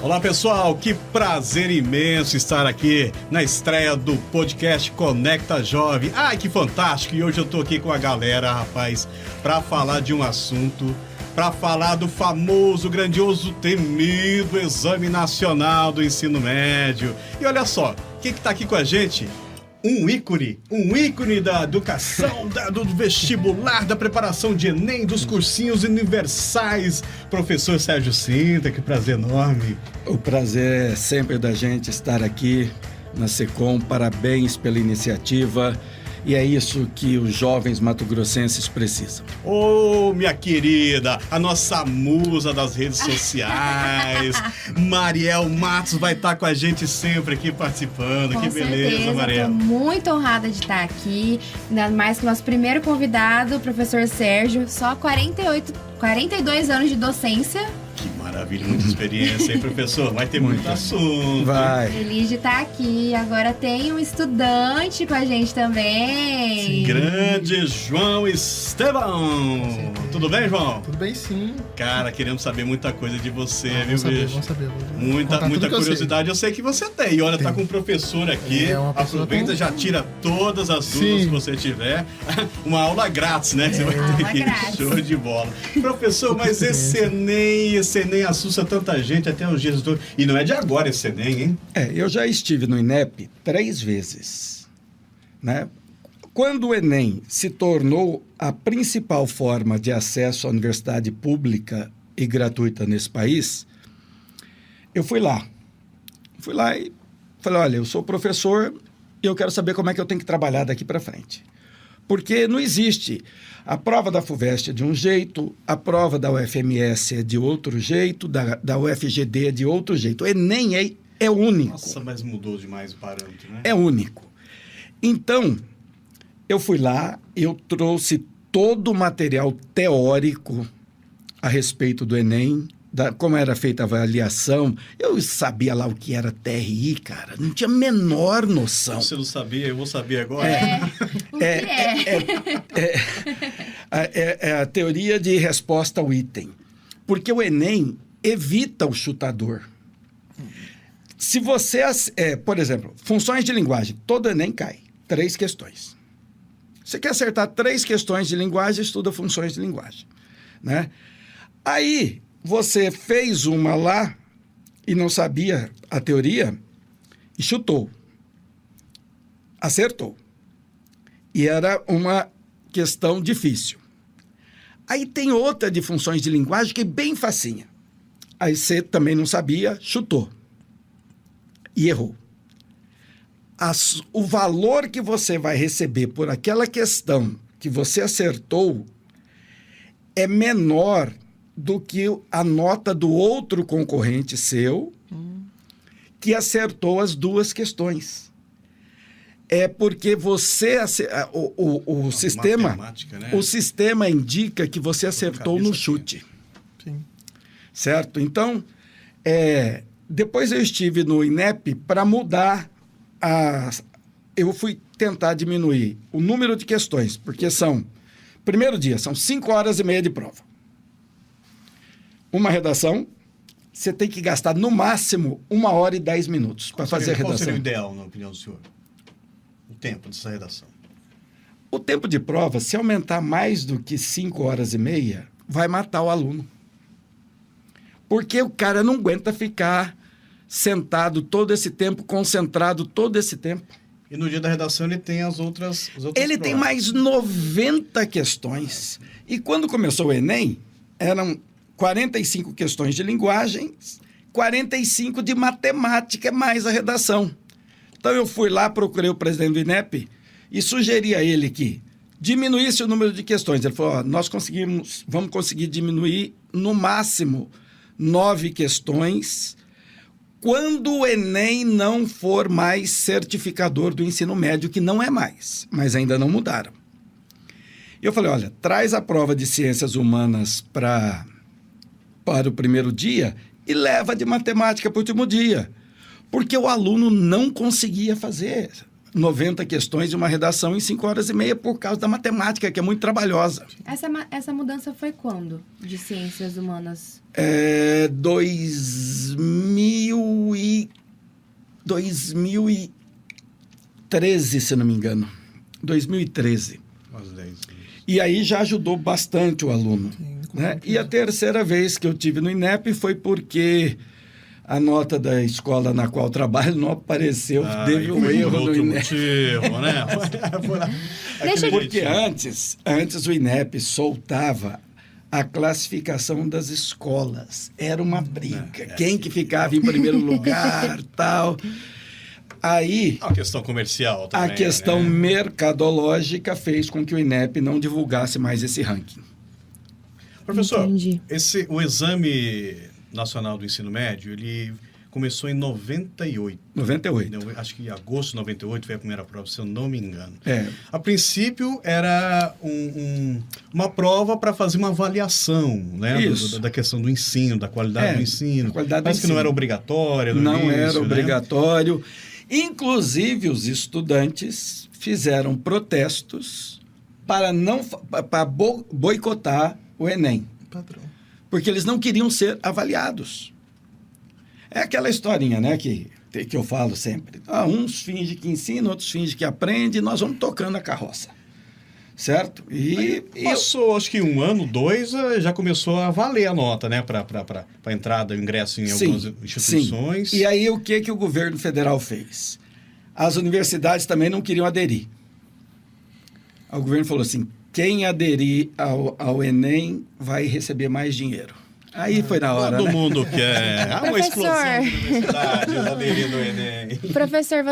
Olá pessoal, que prazer imenso estar aqui na estreia do podcast Conecta Jovem. Ai, que fantástico! E hoje eu tô aqui com a galera, rapaz, para falar de um assunto, para falar do famoso, grandioso, temido Exame Nacional do Ensino Médio. E olha só, quem que tá aqui com a gente? Um ícone da educação, do vestibular, da preparação de Enem, dos cursinhos universais. Professor Sérgio Sintra, que prazer enorme. O prazer é sempre da gente estar aqui na SECOM. Parabéns pela iniciativa. E é isso que os jovens mato-grossenses precisam. Ô, minha querida, a nossa musa das redes sociais, Mariel Matos, vai estar com a gente sempre aqui participando. Com que beleza, certeza, Mariel. Estou muito honrada de estar aqui, ainda mais que o nosso primeiro convidado, o professor Sérgio, só 42 anos de docência. Que maravilha, muita experiência, hein, professor? Vai ter muito assunto. Vai. Feliz de estar aqui. Agora tem um estudante com a gente também. Grande João Estevão. Tudo bem, João? Tudo bem, sim. Cara, queremos saber muita coisa de você, viu, bicho? Vamos saber. Muita curiosidade, eu sei que você tem. E olha, tá com um professor aqui. Aproveita, já tira todas as dúvidas que você tiver. Uma aula grátis, né? Que você vai ter aqui. Grátis. Show de bola. Professor, mas esse Enem assusta tanta gente até os dias do... E não é de agora esse Enem, hein? Eu já estive no INEP 3 vezes, né? Quando o Enem se tornou a principal forma de acesso à universidade pública e gratuita nesse país, eu fui lá. Fui lá e falei, olha, eu sou professor e eu quero saber como é que eu tenho que trabalhar daqui para frente. Porque não existe. A prova da FUVEST é de um jeito, a prova da UFMS é de outro jeito, da UFGD é de outro jeito. O Enem é único. Nossa, mas mudou demais o parâmetro, né? É único. Então, eu fui lá, eu trouxe todo o material teórico a respeito do Enem, como era feita a avaliação. Eu sabia lá o que era TRI, cara. Não tinha a menor noção. Você não sabia, eu vou saber agora. É a teoria de resposta ao item. Porque o Enem evita o chutador. Se você... por exemplo, funções de linguagem. Todo Enem cai. 3 questões. Você quer acertar 3 questões de linguagem, estuda funções de linguagem, né? Aí, você fez uma lá e não sabia a teoria e chutou. Acertou. E era uma questão difícil. Aí tem outra de funções de linguagem que é bem facinha. Aí você também não sabia, chutou. E errou. O valor que você vai receber por aquela questão que você acertou é menor do que a nota do outro concorrente seu que acertou as 2 questões. É porque você... O sistema, né? o sistema indica que você acertou no chute. Sim. Certo? Então, depois eu estive no INEP para mudar eu fui tentar diminuir o número de questões, porque primeiro dia, são 5 horas e meia de prova. Uma redação, você tem que gastar no máximo 1 hora e 10 minutos para fazer a redação. Qual seria o ideal, na opinião do senhor? O tempo dessa redação? O tempo de prova, se aumentar mais do que 5 horas e meia, vai matar o aluno. Porque o cara não aguenta ficar sentado todo esse tempo, concentrado todo esse tempo. E no dia da redação ele tem as outras Ele tem mais 90 questões. E quando começou o Enem, eram 45 questões de linguagem, 45 de matemática, mais a redação. Então eu fui lá, procurei o presidente do INEP e sugeri a ele que diminuísse o número de questões. Ele falou, vamos conseguir diminuir no máximo 9 questões quando o Enem não for mais certificador do ensino médio, que não é mais, mas ainda não mudaram. E eu falei, olha, traz a prova de ciências humanas para o primeiro dia e leva de matemática para o último dia. Porque o aluno não conseguia fazer. 90 questões e uma redação em 5 horas e meia por causa da matemática, que é muito trabalhosa. Essa mudança foi quando? De ciências humanas? 2013, se não me engano. 2013. Umas 10 anos. E aí já ajudou bastante o aluno. Né? E a terceira vez que eu tive no INEP foi porque a nota da escola na qual trabalho não apareceu, teve um erro no INEP. Motivo, né? Porque antes o INEP soltava a classificação das escolas. Era uma briga. Quem que ficava em primeiro lugar, tal. Aí, a questão comercial também. A questão mercadológica fez com que o INEP não divulgasse mais esse ranking. Professor, Entendi. o Exame Nacional do Ensino Médio, ele começou em 98. 98. Acho que em agosto de 98 foi a primeira prova, se eu não me engano. É. A princípio, era uma prova para fazer uma avaliação, né? Da questão do ensino, da qualidade do ensino. Parece que não era obrigatório. Não era né? obrigatório. Inclusive, os estudantes fizeram protestos para boicotar o Enem. Padrão. Porque eles não queriam ser avaliados. É aquela historinha, né, que eu falo sempre. Uns fingem que ensinam, outros fingem que aprendem, e nós vamos tocando a carroça. Certo? E passou, acho que 1 ano, 2, já começou a valer a nota, né? Para entrada, ingresso em algumas instituições. Sim. E aí, o que o governo federal fez? As universidades também não queriam aderir. O governo falou assim, quem aderir ao Enem vai receber mais dinheiro. Aí foi na hora, Todo né? mundo quer. Há uma Professor. explosão de universidades aderindo ao Enem. Professor,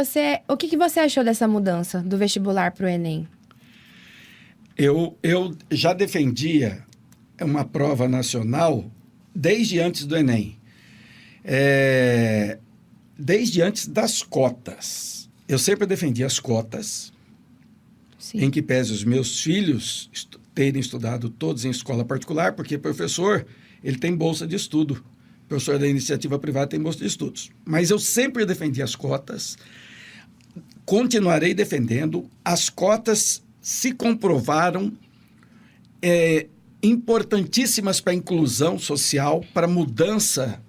o que você achou dessa mudança do vestibular para o Enem? Eu já defendia uma prova nacional desde antes do Enem. Desde antes das cotas. Eu sempre defendi as cotas, Sim. em que pese os meus filhos terem estudado todos em escola particular, porque professor, ele tem bolsa de estudo. Professor da iniciativa privada tem bolsa de estudos. Mas eu sempre defendi as cotas, continuarei defendendo. As cotas se comprovaram importantíssimas para a inclusão social, para a mudança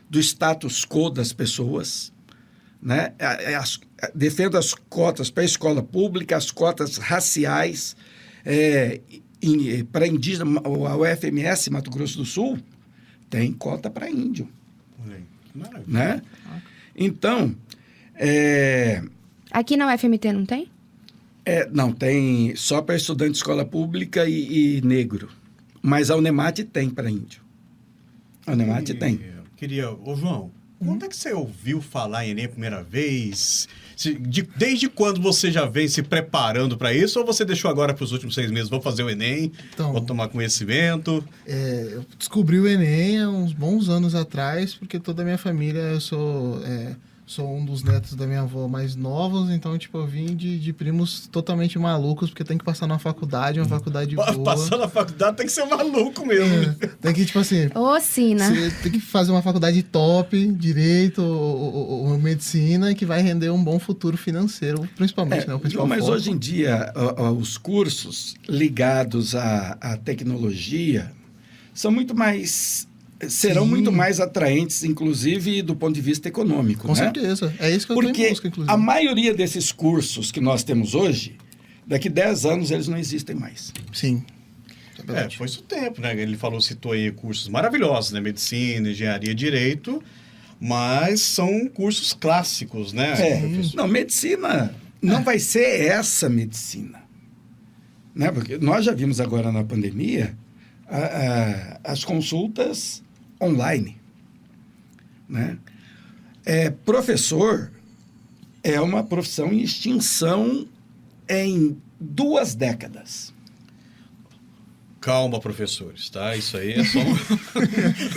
do status quo das pessoas. Né? Defendo as cotas para a escola pública, as cotas raciais, para indígena, a UFMS, Mato Grosso do Sul, tem cota para índio. Maravilha. Né? Então... Aqui na UFMT não tem? Não, tem só para estudante de escola pública e negro. Mas a Unemat tem para índio. A Unemat tem. Ô João, quando é que você ouviu falar em Enem a primeira vez? Desde quando você já vem se preparando para isso? Ou você deixou agora para os últimos 6 meses? Vou fazer o Enem, vou tomar conhecimento? Eu descobri o Enem há uns bons anos atrás, porque toda a minha família, eu sou um dos netos da minha avó mais novos, então, eu vim de primos totalmente malucos, porque tem que passar numa faculdade, uma faculdade boa. Passar na faculdade tem que ser maluco mesmo. Tem que, Ocina. Você tem que fazer uma faculdade top, direito ou medicina, que vai render um bom futuro financeiro, principalmente, né? O principal mas foco. hoje em dia, os cursos ligados à tecnologia são muito mais... serão muito mais atraentes, inclusive do ponto de vista econômico. Com certeza. É isso que eu estou em busca, inclusive. A maioria desses cursos que nós temos hoje, daqui 10 anos eles não existem mais. Sim. Foi isso o tempo, né? Ele citou aí cursos maravilhosos, né? Medicina, engenharia, direito, mas são cursos clássicos, né? Não, medicina não vai ser essa medicina. Né? Porque nós já vimos agora na pandemia as consultas online. Né? Professor é uma profissão em extinção em 2 décadas. Calma, professores, tá? Isso aí é só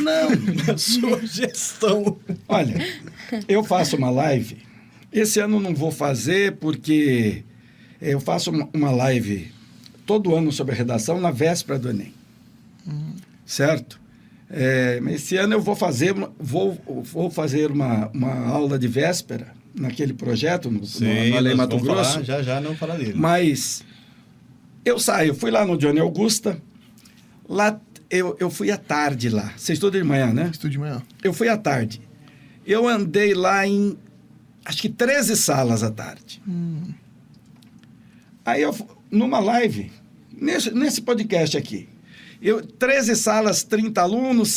Não. sugestão. Olha, eu faço uma live. Esse ano não vou fazer porque eu faço uma live todo ano sobre a redação na véspera do Enem. Certo? Esse ano eu vou fazer uma aula de véspera naquele projeto, no Sei, Além nós Mato vamos Grosso. falar, já não falar dele. Mas eu fui lá no Johnny Augusta, lá eu fui à tarde lá. Você estuda de manhã, né? Estudo de manhã. Eu fui à tarde. Eu andei lá em, acho que 13 salas à tarde. Aí numa live, nesse podcast aqui, 13 salas, 30 alunos,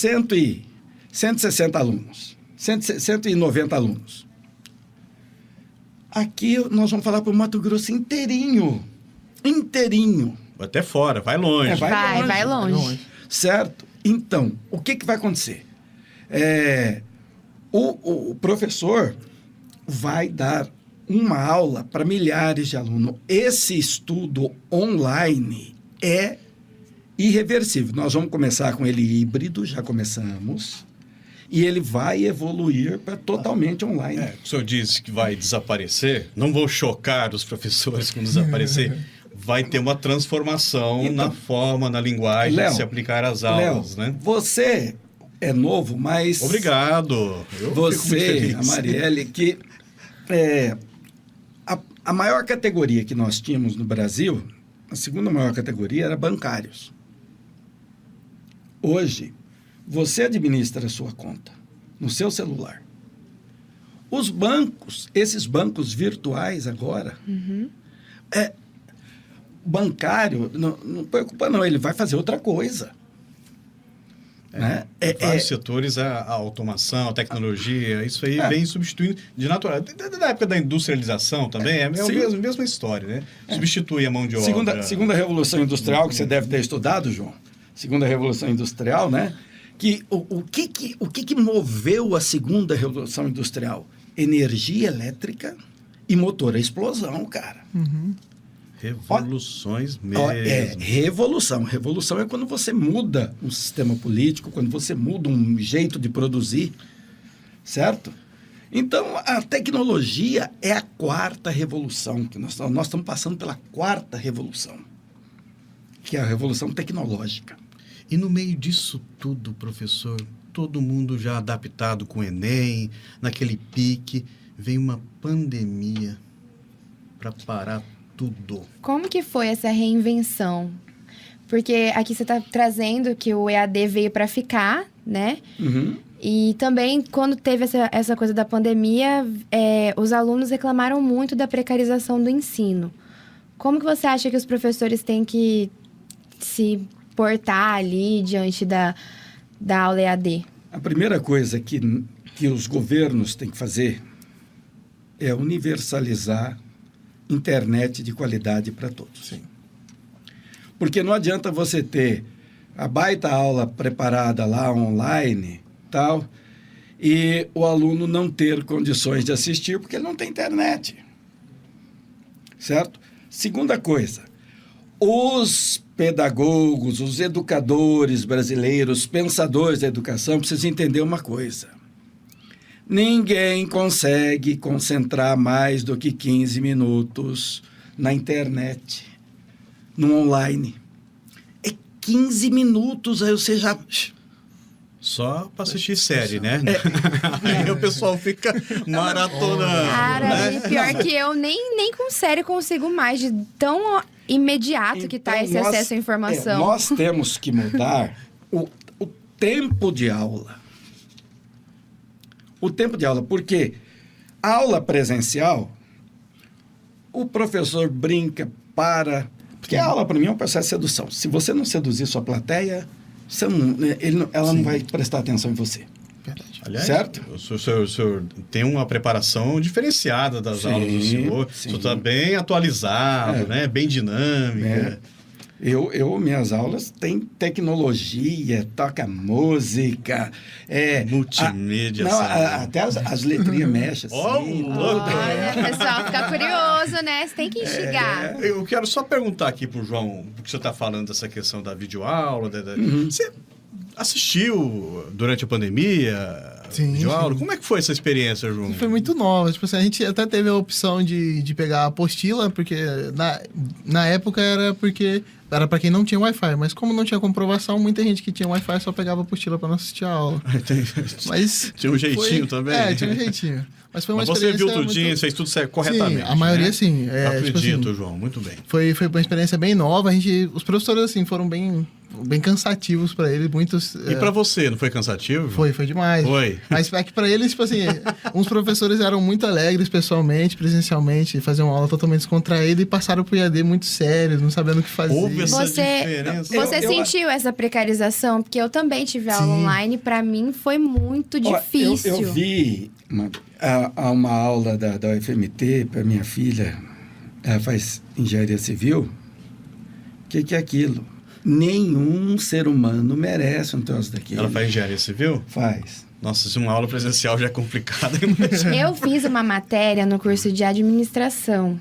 160 alunos, 190 alunos. Aqui nós vamos falar para o Mato Grosso inteirinho. Até fora, vai longe. Vai longe. Certo? Então, o que vai acontecer? O professor vai dar uma aula para milhares de alunos. Esse estudo online é irreversível. Nós vamos começar com ele híbrido, já começamos, e ele vai evoluir para totalmente online. O senhor disse que vai desaparecer, não vou chocar os professores com desaparecer, vai ter uma transformação Então, na forma, na linguagem de se aplicar às aulas, Léo, né? você é novo, mas... Obrigado. Eu fico muito Você, feliz. a Marielle, que a maior categoria que nós tínhamos no Brasil, a segunda maior categoria era bancários. Hoje, você administra a sua conta no seu celular. Os bancos, esses bancos virtuais agora, bancário, não preocupa não, ele vai fazer outra coisa. Né? Vários setores, a automação, a tecnologia, isso aí vem substituindo de natural. Da época da industrialização também, é a mesma história, né? Substitui a mão de obra. Segunda Revolução Industrial, que você deve ter estudado, João. Segunda Revolução Industrial, né? O que moveu a Segunda Revolução Industrial? Energia elétrica e motor a explosão, cara. Revoluções mesmo. Revolução. Revolução é quando você muda um sistema político, quando você muda um jeito de produzir, certo? Então, a tecnologia é a quarta revolução, que nós estamos passando pela quarta revolução, que é a revolução tecnológica. E no meio disso tudo, professor, todo mundo já adaptado com o Enem, naquele pique, vem uma pandemia para parar tudo. Como que foi essa reinvenção? Porque aqui você está trazendo que o EAD veio para ficar, né? E também, quando teve essa coisa da pandemia, os alunos reclamaram muito da precarização do ensino. Como que você acha que os professores têm que se portar ali diante da aula EAD? A primeira coisa que os governos têm que fazer é universalizar internet de qualidade para todos. Sim. Porque não adianta você ter a baita aula preparada lá online, tal, e o aluno não ter condições de assistir porque ele não tem internet. Certo? Segunda coisa, os pedagogos, os educadores brasileiros, pensadores da educação, precisam entender uma coisa. Ninguém consegue concentrar mais do que 15 minutos na internet, no online. É 15 minutos, aí você já... Só para assistir série, né? Aí o pessoal fica maratonando. Cara, né? e pior que eu nem com série consigo mais, de tão imediato que tá esse acesso à informação. Nós temos que mudar o tempo de aula. O tempo de aula, porque a aula presencial, o professor brinca, porque a aula, para mim, é um processo de sedução. Se você não seduzir sua plateia, ela não vai prestar atenção em você. Verdade. Aliás, certo? O senhor tem uma preparação diferenciada das aulas do senhor. O senhor está bem atualizado, né? Bem dinâmica. Minhas aulas têm tecnologia, toca música, multimídia. até as letrinhas mexem assim. Olha, pessoal, fica curioso, né? Você tem que instigar. Eu quero só perguntar aqui pro João, porque você está falando dessa questão da videoaula. Você assistiu durante a pandemia? Sim, videoaula? sim. Como é que foi essa experiência, João? Foi muito nova. Tipo assim, a gente até teve a opção de pegar a apostila, porque na época era porque era para quem não tinha Wi-Fi, mas como não tinha comprovação, muita gente que tinha Wi-Fi só pegava a apostila para não assistir a aula. Mas tinha um jeitinho também. Tinha um jeitinho. Mas foi uma Mas você experiência viu tudinho, muito... fez tudo certo, corretamente. Sim, a maioria sim. Acredito, tipo assim, João, muito bem. Foi uma experiência bem nova. Os professores assim foram bem cansativos para eles, muitos. E para você, não foi cansativo? Foi demais. Foi. Mas é que para eles, tipo assim, uns professores eram muito alegres pessoalmente, presencialmente, faziam uma aula totalmente descontraída e passaram pro IAD muito sérios, não sabendo o que fazer. Houve essa diferença. Você sentiu essa precarização? Porque eu também tive aula online, para mim foi muito difícil. Eu vi uma aula da UFMT para minha filha, ela faz engenharia civil. O que é aquilo? Nenhum ser humano merece um troço daquilo. Ela faz engenharia civil? Faz. Nossa, se uma aula presencial já é complicada. Eu fiz uma matéria no curso de administração.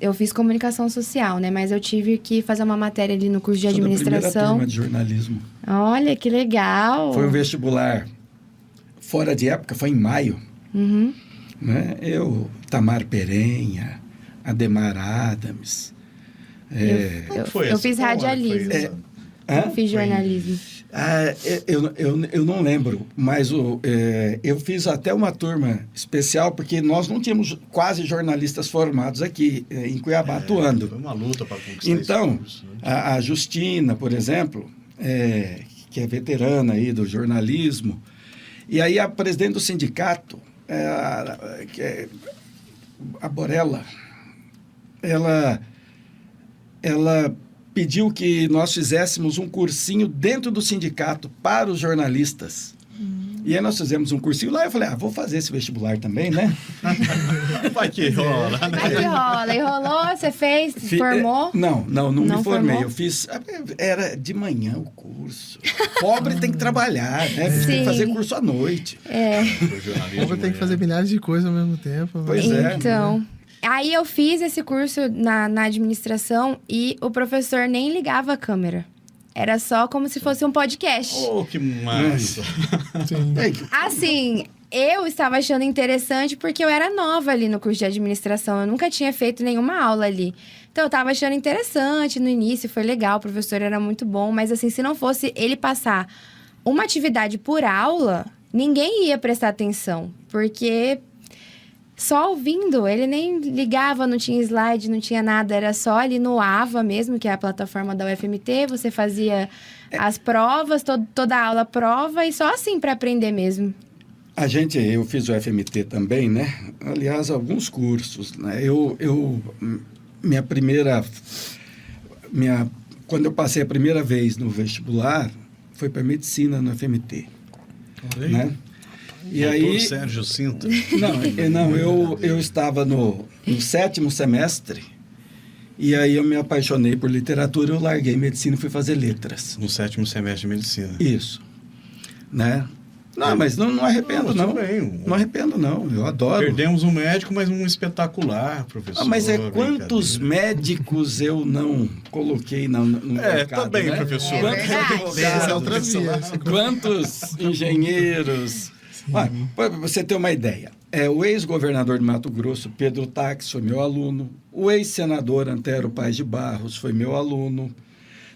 Eu fiz comunicação social, né? Mas eu tive que fazer uma matéria ali no curso de administração. Da primeira turma de jornalismo. Olha, que legal. Foi um vestibular fora de época, foi em maio. Uhum. Né? Eu, Tamar Perenha, Ademar Adams. Eu fiz radialismo. Eu fiz jornalismo. Eu não lembro, mas eu fiz até uma turma especial, porque nós não tínhamos quase jornalistas formados aqui em Cuiabá atuando. Foi uma luta para conquistar então, esse curso, né? a Justina, por exemplo, que é veterana aí do jornalismo, e aí a presidente do sindicato, a Borella, ela pediu que nós fizéssemos um cursinho dentro do sindicato para os jornalistas. E aí nós fizemos um cursinho lá, eu falei, vou fazer esse vestibular também, né? Vai que rola. Vai que rola. E rolou, você fez, formou? Não me formei. Formou? Eu fiz, era de manhã o curso. Pobre tem que trabalhar, né? Sim. Tem que fazer curso à noite. O povo tem que fazer milhares de coisas ao mesmo tempo. Pois é. Então... Aí eu fiz esse curso na administração e o professor nem ligava a câmera. Era só como se fosse um podcast. Oh, que massa! Sim. Assim, eu estava achando interessante porque eu era nova ali no curso de administração. Eu nunca tinha feito nenhuma aula ali. Então, eu estava achando interessante no início, foi legal, o professor era muito bom. Mas, assim, se não fosse ele passar uma atividade por aula, ninguém ia prestar atenção. Porque... só ouvindo, ele nem ligava, não tinha slide, não tinha nada, era só ali no AVA mesmo, que é a plataforma da UFMT, você fazia as provas, toda a aula prova, e só assim para aprender mesmo. Eu fiz o UFMT também, né? Aliás, alguns cursos, né? Quando eu passei a primeira vez no vestibular, foi para medicina no UFMT, né? E aí, Sérgio Cinta. Eu estava no 7º semestre e aí eu me apaixonei por literatura, eu larguei medicina e fui fazer letras. No 7º semestre de medicina. Isso, né? Não, mas não arrependo, não. Bem. Não arrependo, não. Eu adoro. Perdemos um médico, mas um espetacular, professor. Mas quantos médicos eu não coloquei no mercado, também, né? professor. Essa é outra via. Quantos engenheiros... Para você ter uma ideia, o ex-governador de Mato Grosso, Pedro Tax, foi meu aluno. O ex-senador Antero Paes de Barros foi meu aluno.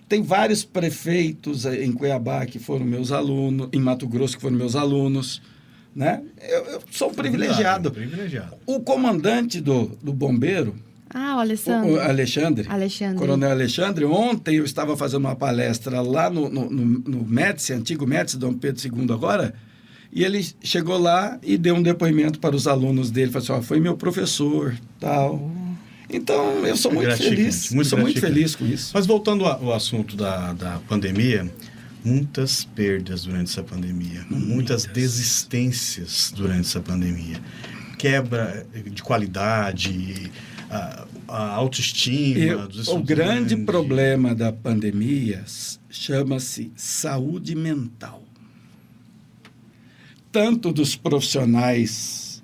Tem vários prefeitos em Cuiabá que foram meus alunos, em Mato Grosso que foram meus alunos, né? Eu sou um privilegiado. O comandante do bombeiro, o Alexandre. Coronel Alexandre. Ontem eu estava fazendo uma palestra lá no Médici, antigo Médici, Dom Pedro II agora. E ele chegou lá e deu um depoimento para os alunos dele. Falou assim, foi meu professor, tal. Então, eu sou muito feliz. Sou muito feliz com isso. Mas voltando ao assunto da pandemia, muitas perdas durante essa pandemia. Muitas desistências durante essa pandemia. Quebra de qualidade, a autoestima dos estudantes. O grande problema da pandemia chama-se saúde mental. Tanto dos profissionais,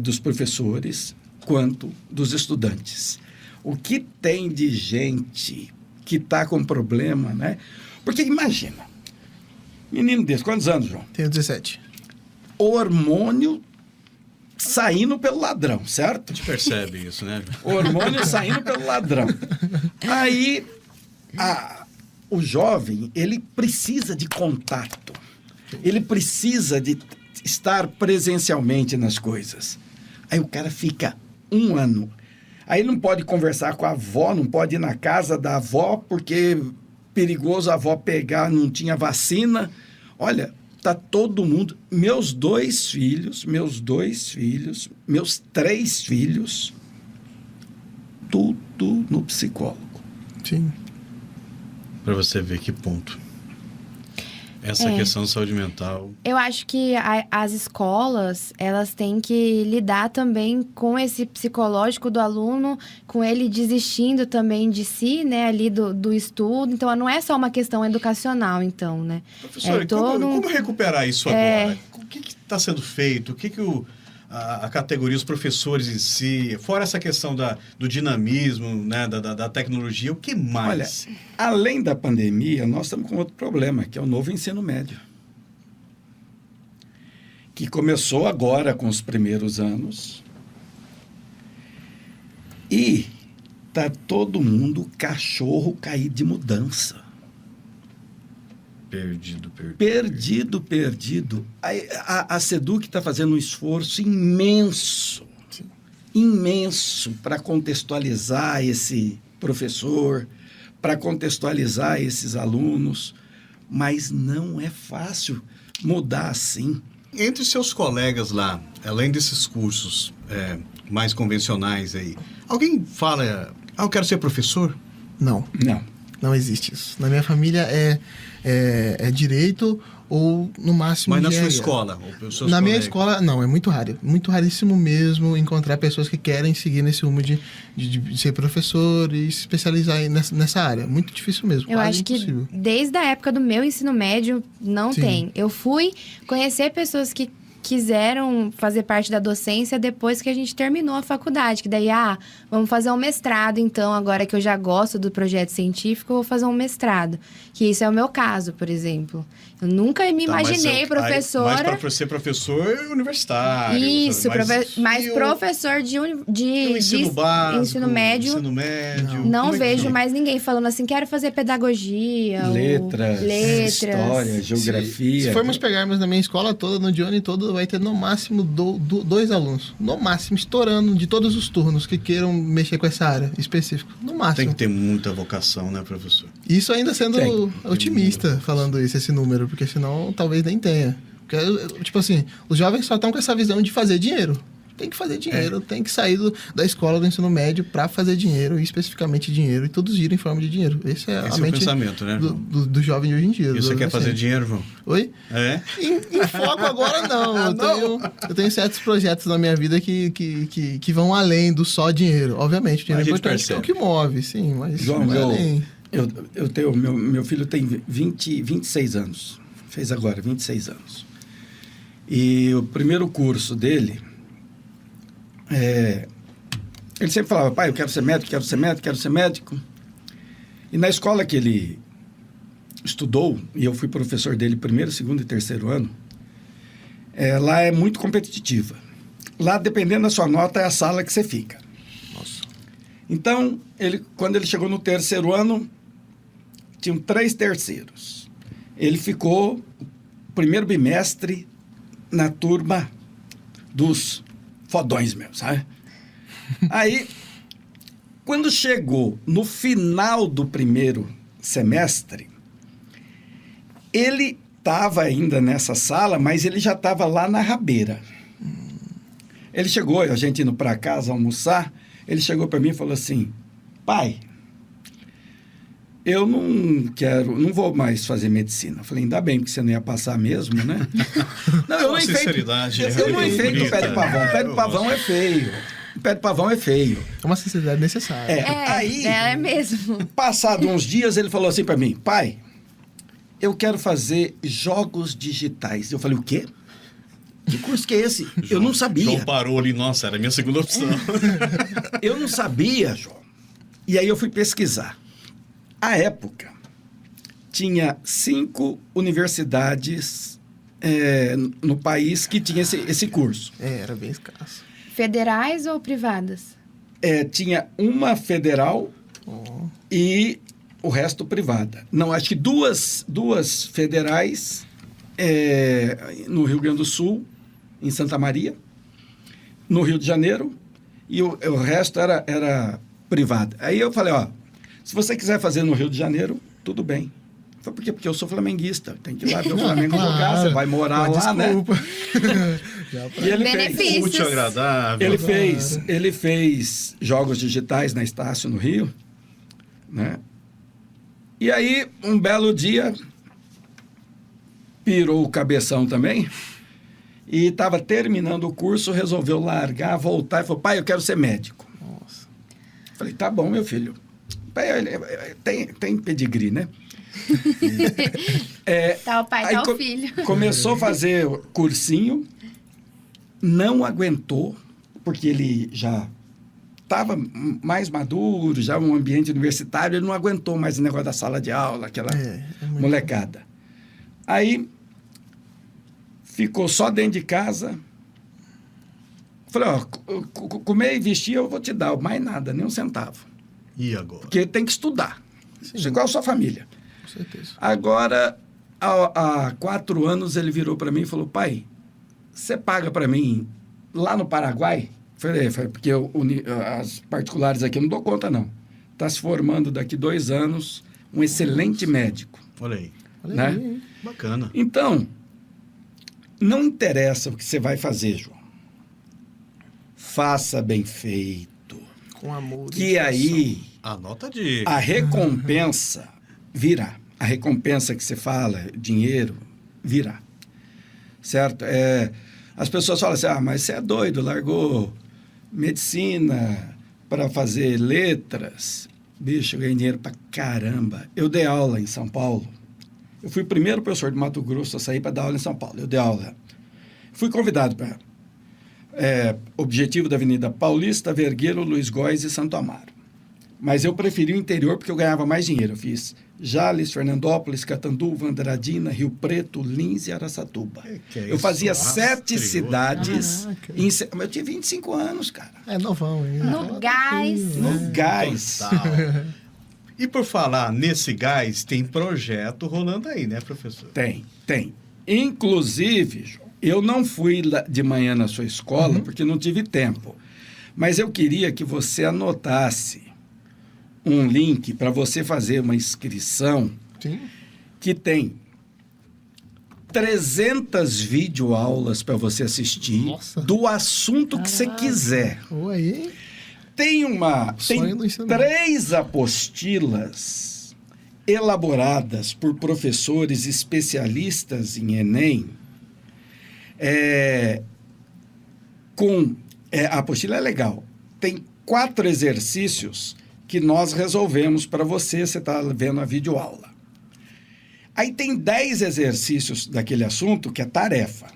dos professores, quanto dos estudantes. O que tem de gente que está com problema, né? Porque imagina, menino desse, quantos anos, João? Tenho 17. Hormônio saindo pelo ladrão, certo? A gente percebe isso, né? O hormônio saindo pelo ladrão. Aí, o jovem, ele precisa de contato. Ele precisa de estar presencialmente nas coisas. Aí o cara fica 1 ano. Aí não pode conversar com a avó, não pode ir na casa da avó, porque perigoso a avó pegar, não tinha vacina. Olha, tá todo mundo... Meus 3 filhos, tudo no psicólogo. Sim. Para você ver que ponto. Essa questão de saúde mental. Eu acho que as escolas, elas têm que lidar também com esse psicológico do aluno, com ele desistindo também de si, né, ali do estudo. Então, não é só uma questão educacional, então, né? Professor, como recuperar isso agora? O que está sendo feito? O que a categoria, os professores em si, fora essa questão do dinamismo, né, da tecnologia, o que mais? Olha, além da pandemia, nós estamos com outro problema, que é o novo ensino médio. Que começou agora com os primeiros anos. E está todo mundo cachorro caído de mudança. Perdido. A SEDUC está fazendo um esforço imenso para contextualizar esse professor, para contextualizar esses alunos, mas não é fácil mudar assim. Entre seus colegas lá, além desses cursos mais convencionais aí, alguém fala, eu quero ser professor? Não existe isso. Na minha família é direito ou, no máximo, mas na engenharia. sua escola? Na minha escola, não. É muito raro. Muito raríssimo mesmo encontrar pessoas que querem seguir nesse rumo de ser professor e se especializar nessa área. Muito difícil mesmo. Eu quase acho impossível. que desde a época do meu ensino médio, não Sim. tem. Eu fui conhecer pessoas que quiseram fazer parte da docência depois que a gente terminou a faculdade. Que daí, vamos fazer um mestrado, então, agora que eu já gosto do projeto científico, eu vou fazer um mestrado. Que isso é o meu caso, por exemplo. Eu nunca me imaginei professora... Mas para ser professor universitário. Isso, mas professor de ensino básico, ensino médio. Não vejo mais ninguém falando assim, quero fazer pedagogia. Letras. História, geografia. Se formos pegarmos na minha escola toda, no Dione todo, vai ter no máximo 2 alunos. No máximo, estourando de todos os turnos que queiram mexer com essa área específica. No máximo. Tem que ter muita vocação, né, professor? Isso ainda sendo otimista, falando esse número, porque senão talvez nem tenha. Porque, tipo assim, os jovens só estão com essa visão de fazer dinheiro. Tem que fazer dinheiro, tem que sair da escola do ensino médio para fazer dinheiro, e especificamente dinheiro, e todos giram em forma de dinheiro. Esse é o pensamento, né, do jovem de hoje em dia. E você quer fazer dinheiro, João? Oi? Em foco agora, não. Eu tenho certos projetos na minha vida que vão além do só dinheiro. Obviamente, o dinheiro é importante, é o que move, sim, mas João, vai além. Eu tenho, meu filho tem 26 anos. Fez agora 26 anos. E o primeiro curso dele... ele sempre falava, pai, eu quero ser médico. E na escola que ele estudou, e eu fui professor dele primeiro, segundo e terceiro ano, lá é muito competitiva. Lá, dependendo da sua nota, é a sala que você fica. Nossa. Então, quando ele chegou no terceiro ano, tinham 3 terceiros. Ele ficou primeiro bimestre na turma dos fodões mesmo, sabe? Aí, quando chegou no final do primeiro semestre, ele estava ainda nessa sala, mas ele já estava lá na rabeira. Ele chegou, a gente indo para casa almoçar, ele chegou para mim e falou assim, pai, eu não vou mais fazer medicina. Eu falei, ainda bem, porque você não ia passar mesmo, né? Não, eu não enfeito o pé de pavão. Pé de pavão é feio. Pé de pavão é feio. É uma sinceridade necessária. Aí, é mesmo. Passado uns dias, ele falou assim para mim, pai, eu quero fazer jogos digitais. Eu falei, o quê? Que curso que é esse? Eu não sabia. João parou ali, nossa, era a minha segunda opção. Eu não sabia, João. E aí eu fui pesquisar. À época, tinha 5 universidades no país que tinha esse curso. Era bem escasso. Federais ou privadas? Tinha uma federal Oh. e o resto privada. Não, acho que duas federais no Rio Grande do Sul, em Santa Maria, no Rio de Janeiro, e o resto era privada. Aí eu falei, ó, se você quiser fazer no Rio de Janeiro, tudo bem. Foi por quê? Porque eu sou flamenguista, tem que ir lá ver o Flamengo jogar, você vai morar lá, Desculpa. né? E ele Benefícios. Útil, agradável. ele fez jogos digitais na Estácio, no Rio, né? E aí, um belo dia, pirou o cabeção também, e estava terminando o curso, resolveu largar, voltar, e falou, pai, eu quero ser médico. Nossa. Falei, tá bom, meu filho. Pai, tem pedigree, né? Tá o pai, Aí tá o filho. Começou a fazer cursinho, não aguentou, porque ele já estava mais maduro, já um ambiente universitário, ele não aguentou mais o negócio da sala de aula, aquela muito molecada. Aí, ficou só dentro de casa. Falei, ó, comer e vestir eu vou te dar, mais nada, nem um centavo. E agora? Porque tem que estudar. Isso é igual a sua família. Com certeza. Agora, há 4 anos, ele virou para mim e falou, pai, você paga para mim lá no Paraguai? Falei, porque as particulares aqui eu não dou conta, não. Está se formando daqui 2 anos, um excelente médico. Olha aí. Olha Né? aí. Bacana. Então, não interessa o que você vai fazer, João. Faça bem feito. Com amor. Que aí Anota a dica. a recompensa virá. A recompensa que você fala, dinheiro, virá. Certo? As pessoas falam assim, mas você é doido, largou medicina para fazer letras. Bicho, eu ganhei dinheiro pra caramba. Eu dei aula em São Paulo. Eu fui o primeiro professor de Mato Grosso a sair para dar aula em São Paulo. Eu dei aula. Fui convidado para Objetivo da Avenida Paulista, Vergueiro, Luiz Góes e Santo Amaro. Mas eu preferi o interior porque eu ganhava mais dinheiro. Eu fiz Jales, Fernandópolis, Catanduva, Andradina, Rio Preto, Lins e Araçatuba. Que é eu fazia isso? 7 Rastreou. cidades. Caraca. Eu tinha 25 anos, cara. Novão ainda. No gás. No gás. Total. E por falar nesse gás, tem projeto rolando aí, né, professor? Tem. Inclusive, João, eu não fui de manhã na sua escola porque não tive tempo. Mas eu queria que você anotasse um link para você fazer uma inscrição Sim. que tem 300 videoaulas para você assistir. Nossa. Do assunto que você quiser. Oi. Tem Sonho do ensino. 3 apostilas elaboradas por professores especialistas em Enem. A apostila é legal. Tem 4 exercícios que nós resolvemos para você está vendo a videoaula. Aí tem 10 exercícios daquele assunto que é tarefa.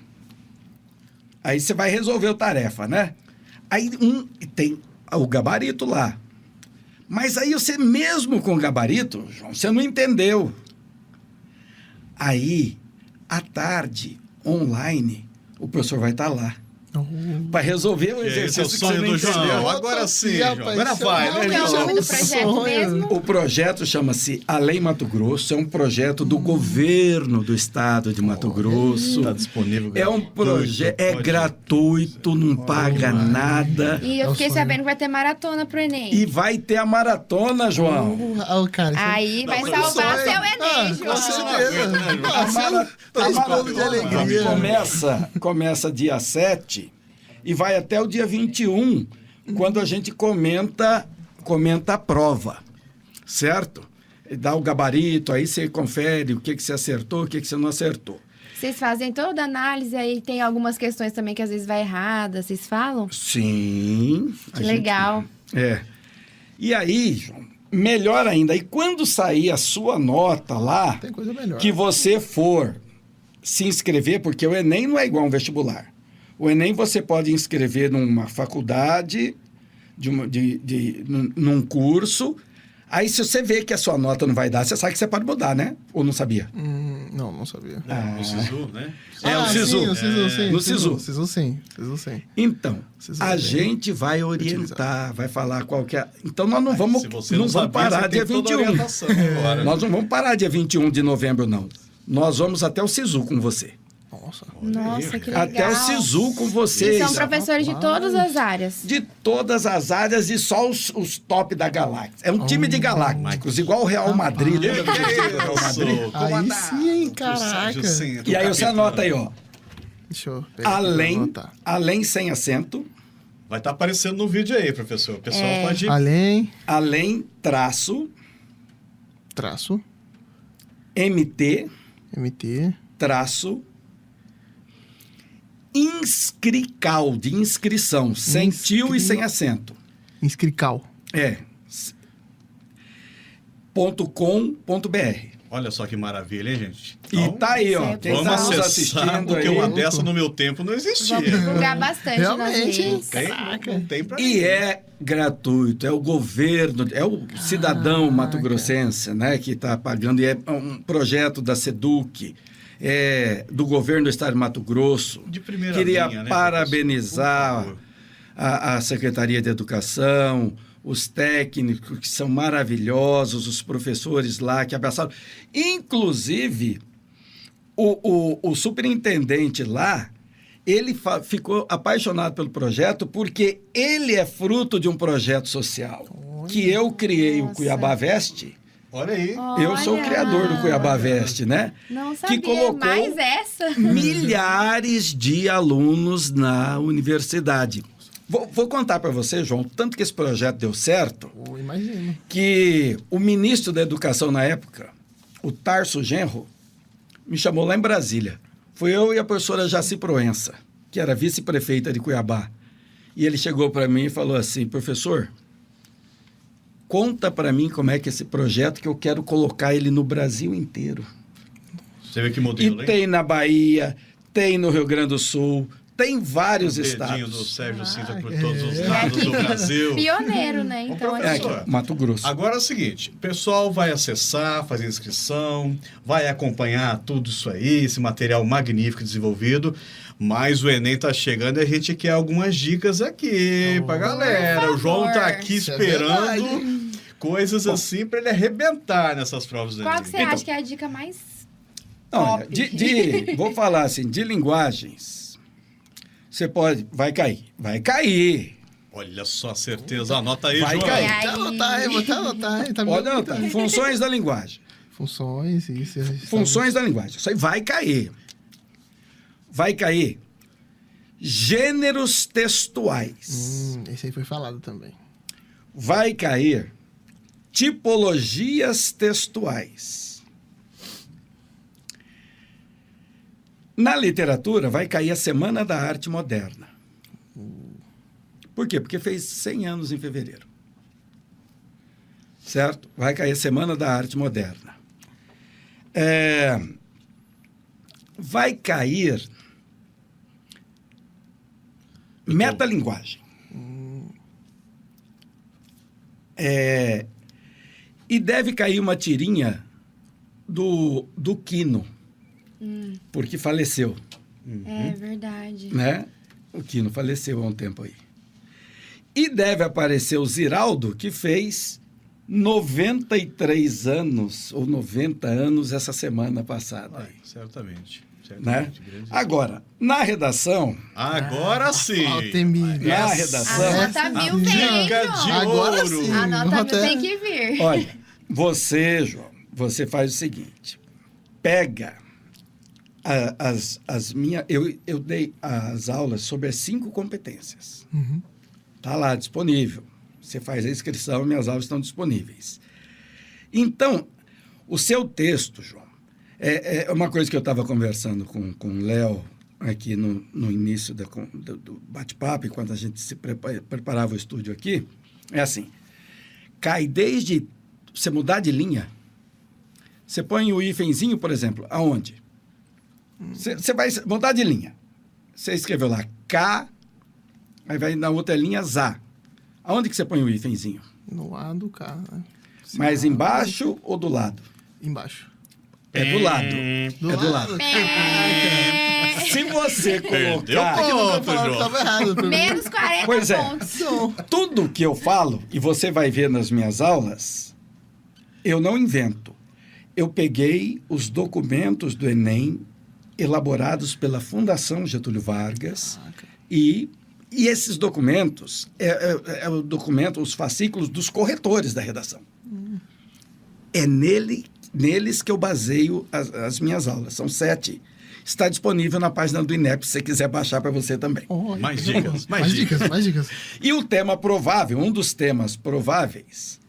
Aí você vai resolver o tarefa, né? Aí tem o gabarito lá. Mas aí você mesmo com o gabarito, João, você não entendeu. Aí, à tarde, online, o professor vai estar lá. Para resolver o Esse é exercício o que você sonho não do João. entendeu. Agora sim, Rapaz, João. Agora vai, Qual né, que é o João? nome do projeto mesmo? O projeto chama-se Além Mato Grosso, é um projeto do governo do estado de Mato Grosso. Está disponível. É um projeto, é gratuito, não paga nada. E É eu o fiquei sonho. sabendo que vai ter maratona pro Enem. E vai ter a maratona, João. Cara, isso Aí vai mas salvar sonho. seu Enem, Com João. certeza. Tá expondo de alegria. Começa dia 7 e vai até o dia 21, quando a gente comenta a prova, certo? Dá o gabarito, aí você confere o que você acertou, o que você não acertou. Vocês fazem toda a análise, aí tem algumas questões também que às vezes vai errada, vocês falam? Sim. Que legal. E aí, João, melhor ainda, e quando sair a sua nota lá, Tem coisa melhor. que você for se inscrever, porque o Enem não é igual a um vestibular. O Enem você pode inscrever numa faculdade, num curso. Aí, se você vê que a sua nota não vai dar, você sabe que você pode mudar, né? Ou não sabia? Não sabia. No SISU, né? É o SISU. Sim, o SISU, sim. No SISU. SISU, sim. SISU, sim. Então, SISU a é bem gente vai orientar, vai falar qual que é. Então, nós não vamos, Se você não vamos sabia, parar você dia tem toda a 21. orientação agora. Nós não vamos parar dia 21 de novembro, não. Nós vamos até o SISU com você. Nossa. Nossa, que legal. Até o SISU com E vocês. são professores de todas as áreas. De todas as áreas e só os top da galáxia. É um time de galácticos, igual o Real Madrid. Lembra do time do Real Madrid? Aí sim, hein, caraca. E aí você anota aí, ó. Deixa eu pegar aqui pra anotar. Além sem acento, Vai estar aparecendo no vídeo aí, professor. O pessoal pode... além traço, Traço. MT, MT. traço, inscrical, de inscrição, sem tio e sem acento. Inscrical. É. .com.br. Olha só que maravilha, hein, gente? E tá aí, ó. Certo. Quem Vamos está nos acessar, assistindo porque aí. uma dessa no meu tempo não existia. Vamos divulgar bastante Realmente, nas redes. Não tem pra E ninguém. é gratuito, é o governo, é o cidadão mato-grossense, né, que está pagando, e é um projeto da SEDUC, do governo do estado de Mato Grosso. De primeira Queria linha, né, parabenizar professor? Por a Secretaria de Educação, os técnicos que são maravilhosos, os professores lá que abraçaram. Inclusive, o superintendente lá, ele ficou apaixonado pelo projeto porque ele é fruto de um projeto social. Que eu criei o Nossa. Cuiabá Veste. Olha aí. Eu sou o criador do Cuiabá Veste, né? Não sabia, que colocou mais essa. milhares de alunos na universidade. Vou contar para você, João, tanto que esse projeto deu certo, Imagino. que o ministro da Educação na época, o Tarso Genro, me chamou lá em Brasília. Foi eu e a professora Jaci Proença, que era vice-prefeita de Cuiabá. E ele chegou para mim e falou assim: professor, conta para mim como é que esse projeto, que eu quero colocar ele no Brasil inteiro. Você vê que E modelo, hein? tem na Bahia, tem no Rio Grande do Sul, tem vários O dedinho estados. do Sérgio Sintra por todos os lados do Brasil. Pioneiro, né? Então, professor, É, aqui. aqui, Mato Grosso. Agora é o seguinte, o pessoal vai acessar, fazer inscrição, vai acompanhar tudo isso aí, esse material magnífico desenvolvido, mas o Enem tá chegando e a gente quer algumas dicas aqui pra galera. O João tá aqui Isso é esperando coisas assim pra ele arrebentar nessas provas do Enem. Qual que você acha que é a dica mais Não, olha, top? vou falar assim, de linguagens, você pode, vai cair. Olha só a certeza, anota aí, Vai João. cair. Ai. Vou até anotar, hein? Tá Pode bem. anotar, funções da linguagem. Funções, isso. Funções da linguagem, isso aí vai cair. Vai cair. Gêneros textuais. Esse aí foi falado também. Vai cair tipologias textuais. Na literatura, vai cair a Semana da Arte Moderna. Por quê? Porque fez 100 anos em fevereiro. Certo? Vai cair a Semana da Arte Moderna. Vai cair metalinguagem. E deve cair uma tirinha do Quino, porque faleceu, É verdade. né? O Quino faleceu há um tempo aí. E deve aparecer o Ziraldo, que fez 93 anos, ou 90 anos, essa semana passada. Vai, certamente. Né? Grande. Agora, na redação, Agora sim. na A redação, nota mil vem, hein, Dica de João? Agora ouro. sim. A nota Vou mil até- tem que vir. olha, você, João, você faz o seguinte, pega as minhas... Eu dei as aulas sobre as 5 competências. Está lá disponível. Você faz a inscrição, minhas aulas estão disponíveis. Então, o seu texto, João, é uma coisa que eu estava conversando com o Léo aqui no início do bate-papo, enquanto a gente se preparava o estúdio aqui, é assim, cai desde você mudar de linha, você põe o hífenzinho, por exemplo, aonde? Você vai mudar de linha. Você escreveu lá K, aí vai na outra linha ZA. Aonde que você põe o hífenzinho? No A do K, né? Mais embaixo ou do lado? Embaixo. É do lado. Do É do lado. Se você Perdeu colocar... ponto, Falando que João. tava errado. pra mim. Menos 40 Pois é. pontos. Tudo que eu falo, e você vai ver nas minhas aulas, eu não invento. Eu peguei os documentos do Enem elaborados pela Fundação Getúlio Vargas e esses documentos é o documento, os fascículos dos corretores da redação. É neles que eu baseio as minhas aulas. São 7. Está disponível na página do INEP, se você quiser baixar para você também. Mais dicas, Mais dicas. E o tema provável, um dos temas prováveis,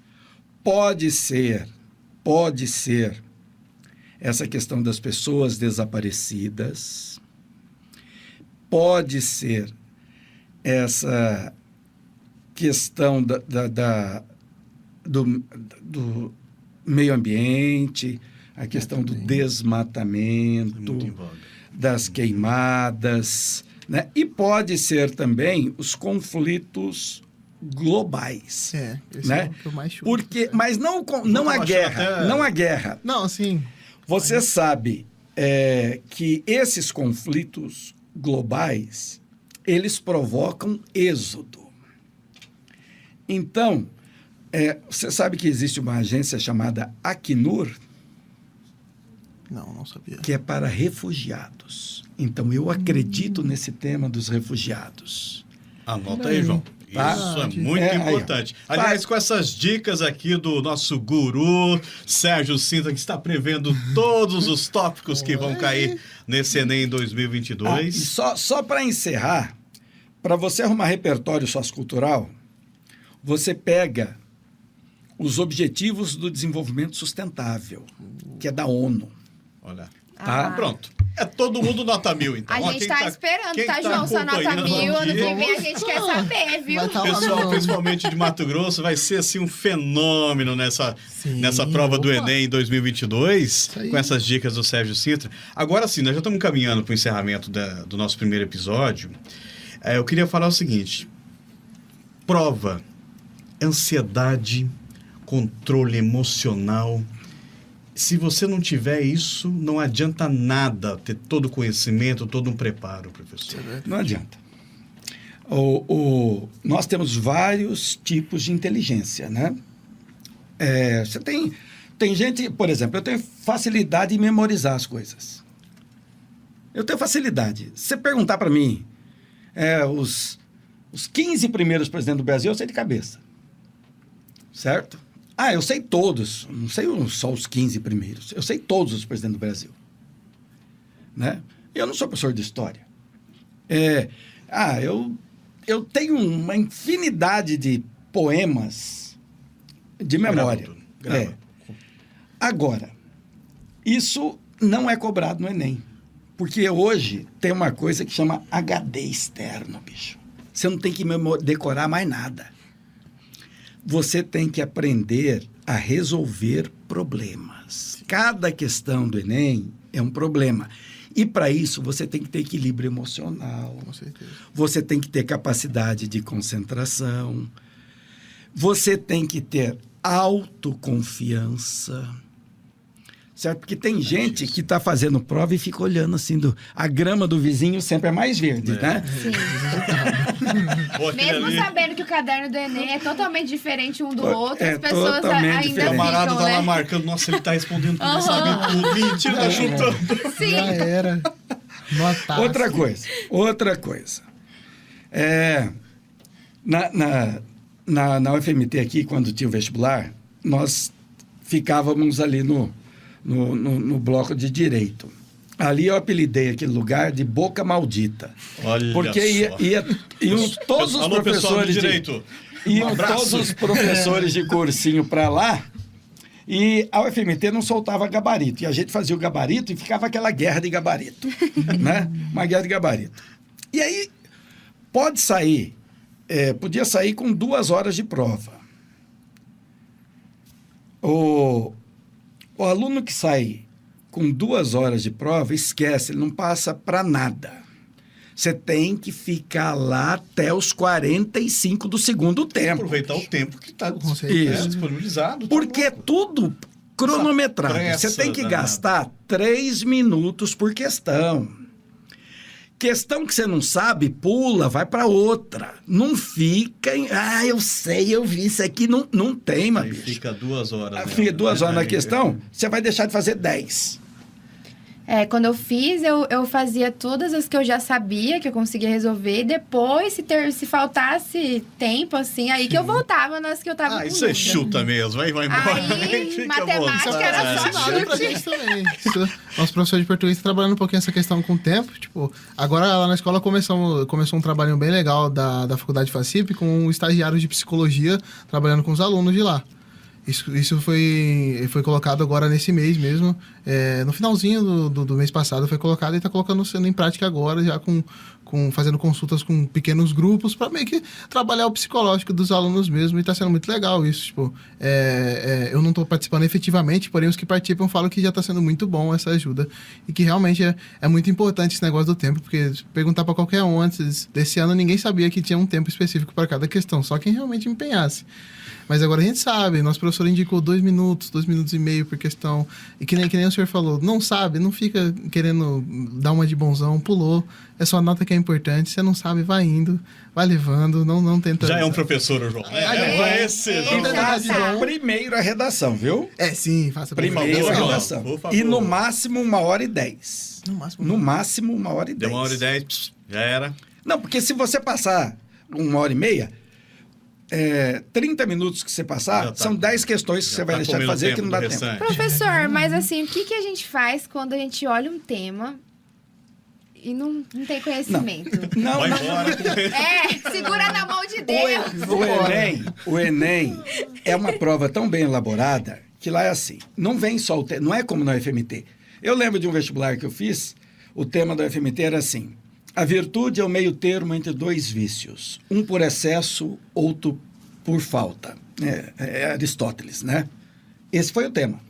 pode ser essa questão das pessoas desaparecidas, pode ser essa questão do meio ambiente, a questão do desmatamento, Muito em voga. das queimadas, né? E pode ser também os conflitos globais. Esse Né? é o que eu mais chuto. Mas não a achando guerra, até- não a guerra. Não, assim... Você sabe que esses conflitos globais, eles provocam êxodo. Então, você sabe que existe uma agência chamada Acnur, Não sabia. que é para refugiados. Então, eu acredito nesse tema dos refugiados. Anota aí, João. Tá? Isso é muito Aí, ó. importante. Aliás, com essas dicas aqui do nosso guru, Sérgio Sintra, que está prevendo todos os tópicos que vão cair nesse Enem 2022. E só para encerrar, para você arrumar repertório sociocultural, você pega os Objetivos do Desenvolvimento Sustentável, que é da ONU. Olha. Tá? Pronto. É todo mundo nota 1000, então. A Ó, gente quem tá esperando, quem tá, João? Sua nota acompanhando 1000, ano aqui, que vem a gente quer saber, viu? Vai tá lá. Pessoal, principalmente de Mato Grosso, vai ser assim um fenômeno nessa prova do opa. Enem 2022, aí. com essas dicas do Sérgio Sintra. Agora sim, nós já estamos caminhando para o encerramento do nosso primeiro episódio. Eu queria falar o seguinte: prova, ansiedade, controle emocional. Se você não tiver isso, não adianta nada ter todo o conhecimento, todo um preparo, professor. Não adianta. Nós temos vários tipos de inteligência, né? Você tem gente, por exemplo, eu tenho facilidade em memorizar as coisas. Eu tenho facilidade. Se você perguntar para mim, os 15 primeiros presidentes do Brasil, eu sei de cabeça. Certo? Eu sei todos. Não sei só os 15 primeiros. Eu sei todos os presidentes do Brasil. Né? Eu não sou professor de história. Eu tenho uma infinidade de poemas de memória. Grava. Agora, isso não é cobrado no Enem. Porque hoje tem uma coisa que chama HD externo, bicho. Você não tem que decorar mais nada. Você tem que aprender a resolver problemas. Cada questão do Enem é um problema. E para isso você tem que ter equilíbrio emocional. Com certeza. Você tem que ter capacidade de concentração. Você tem que ter autoconfiança. Certo? Porque tem gente que está fazendo prova e fica olhando assim, a grama do vizinho sempre é mais verde, né? Sim. Pô, aquele Mesmo ali, sabendo que o caderno do Enem é totalmente diferente um do outro, É as pessoas totalmente ainda o diferente. camarada ficam, tá né? lá marcando, nossa, ele tá respondendo tudo, ele sabe tudo. Mentira, tá chutando. Sim. Já era. Notasse. Outra coisa. Na UFMT aqui, quando tinha o vestibular, nós ficávamos ali no bloco de direito. Ali eu apelidei aquele lugar de Boca Maldita. Olha Porque só. iam todos os Alô, pessoal do professores direito. Iam abraço. todos os professores de cursinho para lá e a UFMT não soltava gabarito. E a gente fazia o gabarito e ficava aquela guerra de gabarito. Né? Uma guerra de gabarito. E aí podia sair com 2 horas de prova. O aluno que sai com 2 horas de prova, esquece, ele não passa para nada. Você tem que ficar lá até os 45 do segundo tempo. Aproveitar o tempo que está Com certeza. disponibilizado. Porque tudo cronometrado. Pressa Você tem que danada. gastar 3 minutos por questão. Questão que você não sabe, pula, vai para outra. Não fica em... eu sei, eu vi isso aqui. Não tem, Aí bicho. fica 2 horas. né? Fica 2 horas na Aí, questão, você vai deixar de fazer 10. Quando eu fiz, eu fazia todas as que eu já sabia que eu conseguia resolver. E depois, se faltasse tempo, assim, aí que eu voltava nas que eu tava com isso é dúvida. chuta mesmo, vai embora. Aí, Fica à matemática vontade. era só Nada pra chute. gente também. Nosso professor de português tá trabalhando um pouquinho essa questão com o tempo. Tipo, agora lá na escola começou um trabalho bem legal da Faculdade FACIP com estagiários de psicologia trabalhando com os alunos de lá. Isso foi colocado agora nesse mês mesmo. No finalzinho do mês passado foi colocado e está sendo em prática agora, já fazendo consultas com pequenos grupos para meio que trabalhar o psicológico dos alunos mesmo. E está sendo muito legal isso. Tipo, eu não estou participando efetivamente, porém os que participam falam que já está sendo muito bom essa ajuda. E que realmente é muito importante esse negócio do tempo, porque se perguntar para qualquer um antes desse ano, ninguém sabia que tinha um tempo específico para cada questão, só quem realmente empenhasse. Mas agora a gente sabe, nosso professor indicou 2 minutos, 2 minutos e meio por questão. E que nem o senhor falou, não sabe, não fica querendo dar uma de bonzão, pulou. É só nota que é importante, você não sabe, vai indo, vai levando, não tenta... Já é um professor, o João. Ele já Faça sabe. primeiro a redação, viu? Sim, faça Primeiro favor, a João, redação. por favor. E no máximo 1h10. No máximo. No máximo 1h10. Deu 1h10, já era. Não, porque se você passar 1h30, 30 minutos que você passar, Já tá. são 10 questões que Já você vai tá deixar de comendo fazer tempo que não do dá tempo. restante. Professor, mas assim, o que a gente faz quando a gente olha um tema e não tem conhecimento? Não, Vai não. embora. Segura na mão de Deus. O Enem é uma prova tão bem elaborada que lá é assim. Não vem só o tema, não é como na UFMT. Eu lembro de um vestibular que eu fiz, o tema da UFMT era assim: a virtude é o meio termo entre 2 vícios, um por excesso, outro por falta. É Aristóteles, né? Esse foi o tema.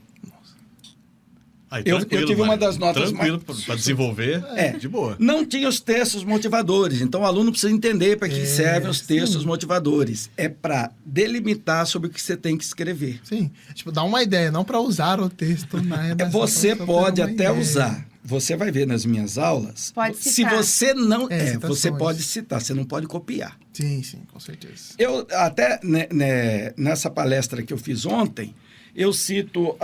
Aí, Eu tranquilo, tive uma Mário. das notas Tranquilo para desenvolver, de boa. Não tinha os textos motivadores, então o aluno precisa entender para que servem os textos motivadores. É para delimitar sobre o que você tem que escrever. Sim, tipo, dá uma ideia, não para usar o texto na redação. Você só pra pode dar uma até ideia. usar. Você vai ver nas minhas aulas. Pode Se citar. você não. citações. Você pode citar, você não pode copiar. Sim, com certeza. Eu até nessa palestra que eu fiz ontem, eu cito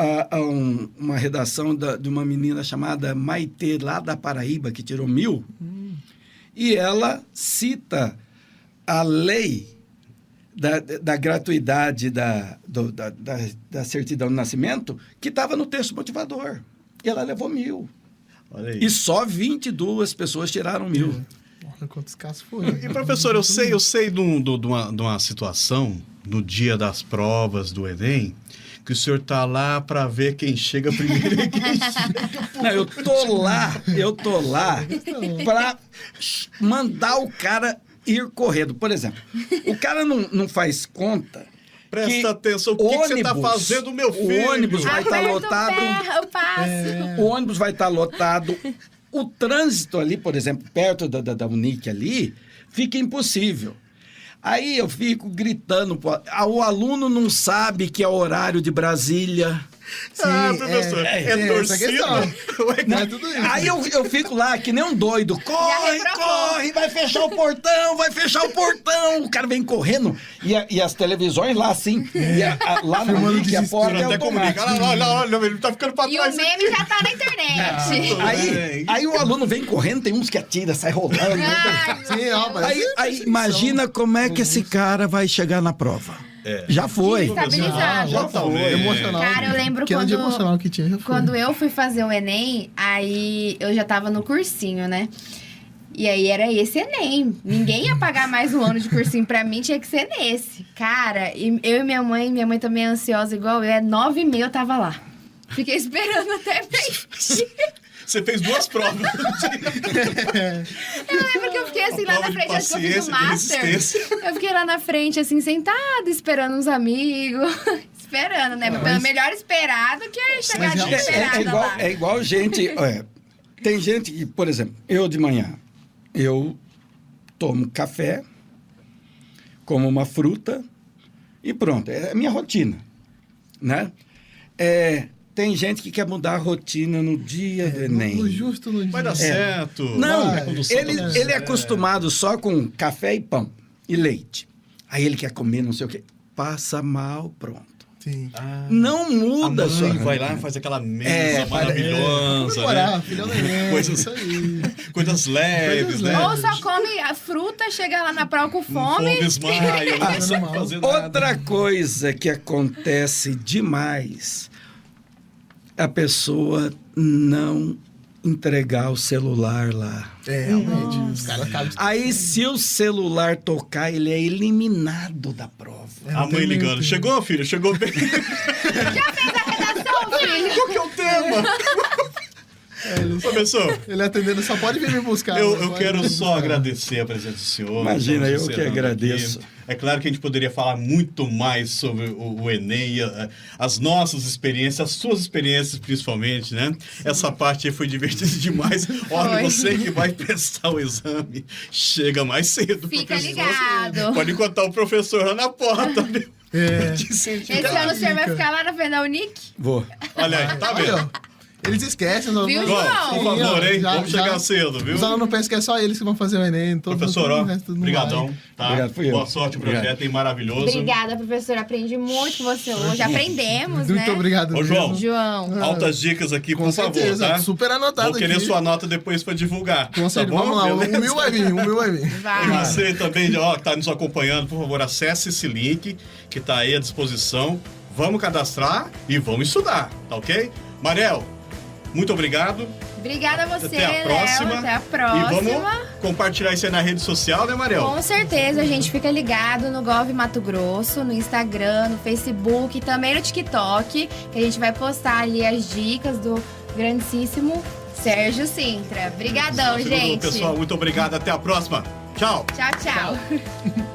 uma redação de uma menina chamada Maitê, lá da Paraíba, que tirou 1000, e ela cita a lei da gratuidade da certidão de nascimento, que estava no texto motivador. E ela levou 1000. Olha aí. E só 22 pessoas tiraram 1000. Olha quantos casos foi. E, professor, eu sei de uma situação no dia das provas do Enem, que o senhor tá lá para ver quem chega primeiro e quem chega. Não, eu tô lá para mandar o cara ir correndo. Por exemplo, o cara não faz conta. Presta atenção, o que você tá fazendo, meu filho? O ônibus vai estar Aperta lotado. o pé, eu passo. O ônibus vai estar lotado. O trânsito ali, por exemplo, perto da Unic ali, fica impossível. Aí eu fico gritando, o aluno não sabe que é o horário de Brasília. Professor, é torcida. Não é tudo isso. Aí eu fico lá que nem um doido. Corre, vai fechar o portão. O cara vem correndo. E as televisões lá assim. Lá na Unic, a porta é Até comunica. automática. Olha, ele tá ficando para E trás. o meme já tá na internet. Aí o aluno vem correndo, tem uns que atira, sai rolando. Ai, Sim, ó, mas Aí imagina como é que esse cara vai chegar na prova. Já foi. Estabilizado. já tá emocional. Cara, eu lembro que ano de emocional que tinha, já foi. Quando eu fui fazer o Enem, aí eu já tava no cursinho, né? E aí era esse Enem. Ninguém ia pagar mais um ano de cursinho pra mim, tinha que ser nesse. Cara, eu e minha mãe também é ansiosa igual eu, 9h30 eu tava lá. Fiquei esperando até preencher. Você fez 2 provas. Eu lembro que eu fiquei assim Uma lá na prova de frente, acho que eu fiz paciência, o de master. resistência. Eu fiquei lá na frente, assim, sentada, esperando uns amigos. Esperando, né? Mas melhor esperar do que chegar desesperada lá. É igual gente. Tem gente que, por exemplo, eu de manhã, eu tomo café, como uma fruta e pronto. É a minha rotina, né? Tem gente que quer mudar a rotina no dia do Enem. Justo no dia. Vai dar certo. Não, Vai, condução tá dando ele é certo. acostumado só com café e pão e leite. Aí ele quer comer não sei o quê. Passa mal, pronto. Sim. Não muda A a sua mãe vai lá e rotina. faz aquela mesa Vamos maravilhosa, Comemorar, né? filhão do Enem, Coisas- isso aí. Coisas leves, Coisas né? leves. Ou só come a fruta, chega lá na prova com fome. Fome desmaia, não consegue mal. fazer nada. Outra coisa que acontece demais, a pessoa não entregar o celular lá. Realmente. Os caras acabam... Aí, se o celular tocar, ele é eliminado da prova. A mãe ligando. Chegou, filho? Chegou bem? Redação, filho. Qual que é o tema? Professor, Ele atendendo só pode vir me buscar. eu né? Pode quero vir só buscar. agradecer a presença do senhor. Imagina, Estamos eu que encerrando agradeço. aqui. É claro que a gente poderia falar muito mais sobre o Enem, as nossas experiências, as suas experiências principalmente, né? Essa parte aí foi divertida demais. Olha, Foi. você que vai prestar o exame, chega mais cedo. Fica professor. ligado. Pode encontrar o professor lá na porta, viu? Te incentivar. Esse ano o senhor vai ficar lá na frente da Unic? Vou. Olha aí, tá Aí, vendo? ó. Eles esquecem. os Viu, alunos- João? Bom, por Sim, favor, ó, hein? já- Vamos já- chegar cedo, viu? Os alunos pensam que é só eles que vão fazer o Enem. Professor, o ó, resto não brigadão, vai. tá? Obrigado, fui eu. Boa sorte o projeto, Obrigado. hein? Maravilhoso. Obrigada, professor. Aprendi muito com você hoje. Aprendemos, né? Muito obrigado. Ô, João. mesmo. João. Altas dicas aqui, Com por favor, certeza, tá? super anotado Vou querer aqui. sua nota depois pra divulgar. Com certeza. Tá bom? Vamos lá, Beleza? o mil vai vir, o mil vai vir. E Vai. você também, ó, que tá nos acompanhando, por favor, acesse esse link que tá aí à disposição. Vamos cadastrar e vamos estudar, tá ok? Manel, muito obrigado. Obrigada a você, Até a próxima. Léo. Até a E próxima. vamos compartilhar isso aí na rede social, né, Mariel? Com certeza, a gente fica ligado no Gov Mato Grosso, no Instagram, no Facebook e também no TikTok, que a gente vai postar ali as dicas do grandíssimo Sérgio Sintra. Obrigadão, gente. Pessoal, muito obrigado. Até a próxima. Tchau. Tchau, tchau.